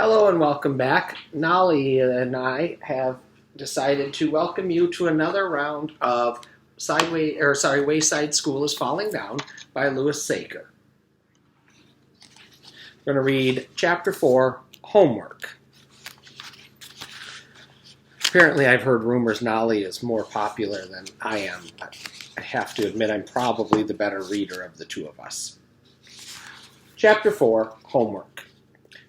Hello and welcome back. Nolly and I have decided to welcome you to another round of Wayside School is Falling Down by Louis Sachar. We're going to read Chapter 4, Homework. Apparently I've heard rumors Nolly is more popular than I am, but I have to admit I'm probably the better reader of the two of us. Chapter 4, Homework.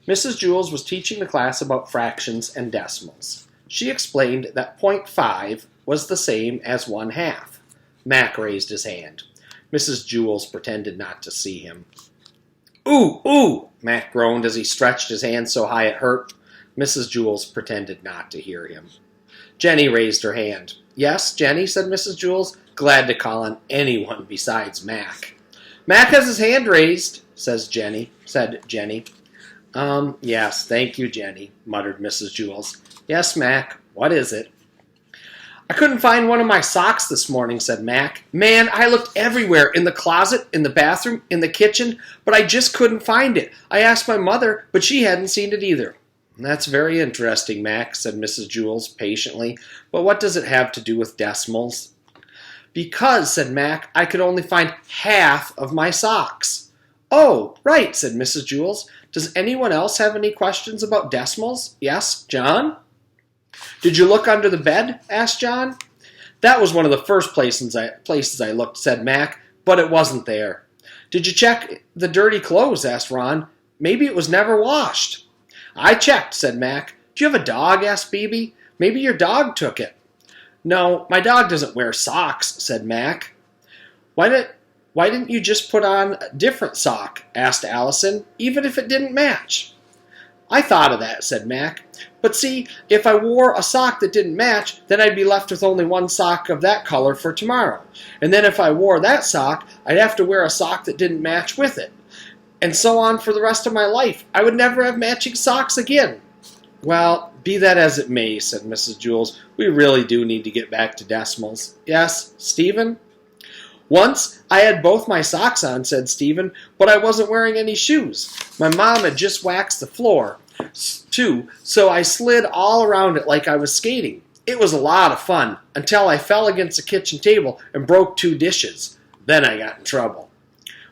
Mrs. Jules was teaching the class about fractions and decimals. She explained that 0.5 was the same as 1/2. Mac raised his hand. Mrs. Jules pretended not to see him. "Ooh, ooh!" Mac groaned as he stretched his hand so high it hurt. Mrs. Jules pretended not to hear him. Jenny raised her hand. "Yes, Jenny," said Mrs. Jules, glad to call on anyone besides Mac. "Mac has his hand raised," said Jenny. Yes, thank you, Jenny," muttered Mrs. Jules. "Yes, Mac, what is it?" "I couldn't find one of my socks this morning," said Mac. "Man, I looked everywhere, in the closet, in the bathroom, in the kitchen, but I just couldn't find it. I asked my mother, but she hadn't seen it either." "That's very interesting, Mac," said Mrs. Jules patiently, "but what does it have to do with decimals?" "Because," said Mac, "I could only find half of my socks." "Oh, right," said Mrs. Jules. "Does anyone else have any questions about decimals? Yes, John?" "Did you look under the bed?" asked John. "That was one of the first places I looked," said Mac, "but it wasn't there." "Did you check the dirty clothes?" asked Ron. "Maybe it was never washed." "I checked," said Mac. "Do you have a dog?" asked Phoebe. "Maybe your dog took it." "No, my dog doesn't wear socks," said Mac. Why didn't you just put on a different sock?" asked Allison, "even if it didn't match?" "I thought of that," said Mac. "But see, if I wore a sock that didn't match, then I'd be left with only one sock of that color for tomorrow. And then if I wore that sock, I'd have to wear a sock that didn't match with it. And so on for the rest of my life. I would never have matching socks again." "Well, be that as it may," said Mrs. Jules, "we really do need to get back to decimals. Yes, Stephen?" "Once I had both my socks on," said Stephen, "but I wasn't wearing any shoes. My mom had just waxed the floor, too, so I slid all around it like I was skating. It was a lot of fun, until I fell against the kitchen table and broke 2 dishes. Then I got in trouble."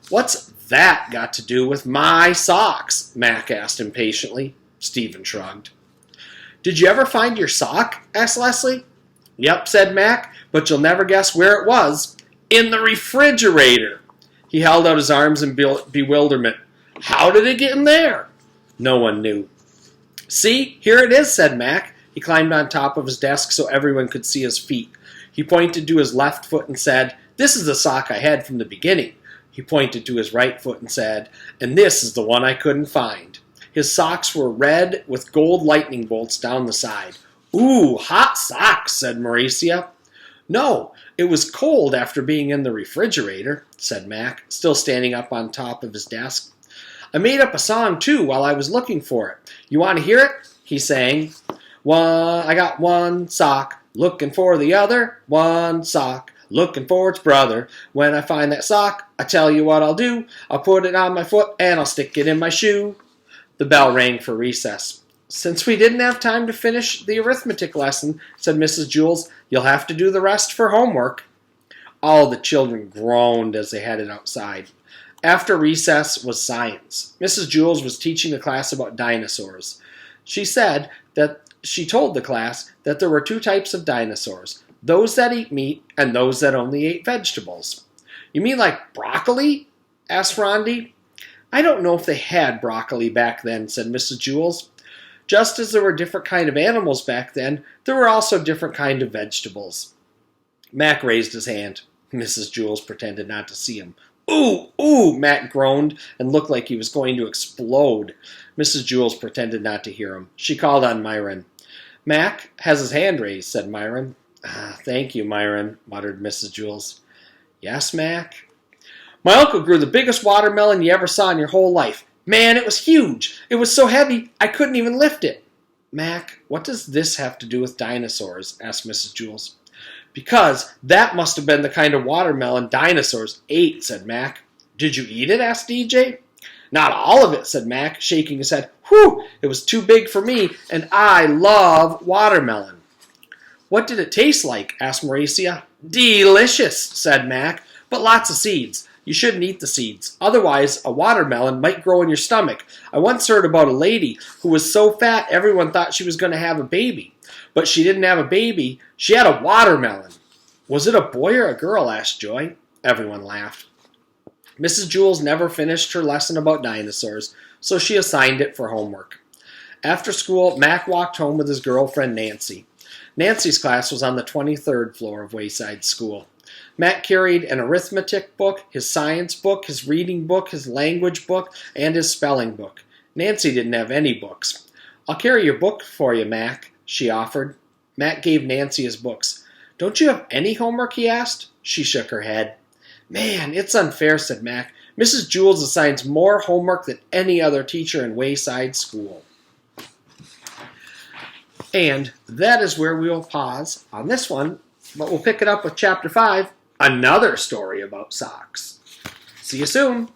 "What's that got to do with my socks?" Mac asked impatiently. Stephen shrugged. "Did you ever find your sock?" asked Leslie. "Yep," said Mac, "but you'll never guess where it was. In the refrigerator." He held out his arms in bewilderment. "How did it get in there?" No one knew. "See, here it is," said Mac. He climbed on top of his desk so everyone could see his feet. He pointed to his left foot and said, "This is the sock I had from the beginning." He pointed to his right foot and said, "And this is the one I couldn't find." His socks were red with gold lightning bolts down the side. "Ooh, hot socks," said Mauricia. "No, it was cold after being in the refrigerator," said Mac, still standing up on top of his desk. "I made up a song, too, while I was looking for it. You want to hear it?" He sang. I got one sock, looking for the other. One sock, looking for its brother. When I find that sock, I tell you what I'll do. I'll put it on my foot and I'll stick it in my shoe." The bell rang for recess. "Since we didn't have time to finish the arithmetic lesson," said Mrs. Jules, "you'll have to do the rest for homework." All the children groaned as they headed outside. After recess was science. Mrs. Jules was teaching the class about dinosaurs. She told the class that there were 2 types of dinosaurs, those that eat meat and those that only ate vegetables. "You mean like broccoli?" asked Rondi. "I don't know if they had broccoli back then," said Mrs. Jules. "Just as there were different kind of animals back then, there were also different kind of vegetables." Mac raised his hand. Mrs. Jules pretended not to see him. "Ooh, ooh," Mac groaned and looked like he was going to explode. Mrs. Jules pretended not to hear him. She called on Myron. "Mac has his hand raised," said Myron. "Thank you, Myron," muttered Mrs. Jules. "Yes, Mac?" "My uncle grew the biggest watermelon you ever saw in your whole life. Man, it was huge. It was so heavy, I couldn't even lift it." "Mac, what does this have to do with dinosaurs?" asked Mrs. Jules. "Because that must have been the kind of watermelon dinosaurs ate," said Mac. "Did you eat it?" asked DJ. Not all of it, said Mac, shaking his head. Whew, it was too big for me, and I love watermelon. What did it taste like? Asked Mauricia. Delicious, said Mac, but lots of seeds. You shouldn't eat the seeds. Otherwise, a watermelon might grow in your stomach. I once heard about a lady who was so fat everyone thought she was going to have a baby. But she didn't have a baby. She had a watermelon. Was it a boy or a girl? Asked Joy. Everyone laughed. Mrs. Jules never finished her lesson about dinosaurs, so she assigned it for homework. After school, Mac walked home with his girlfriend Nancy. Nancy's class was on the 23rd floor of Wayside School. Mac carried an arithmetic book, his science book, his reading book, his language book, and his spelling book. Nancy didn't have any books. I'll carry your book for you, Mac, she offered. Mac gave Nancy his books. Don't you have any homework, he asked. She shook her head. Man, it's unfair, said Mac. Mrs. Jules assigns more homework than any other teacher in Wayside School. And that is where we will pause on this one, but we'll pick it up with Chapter 5, another story about socks. See you soon.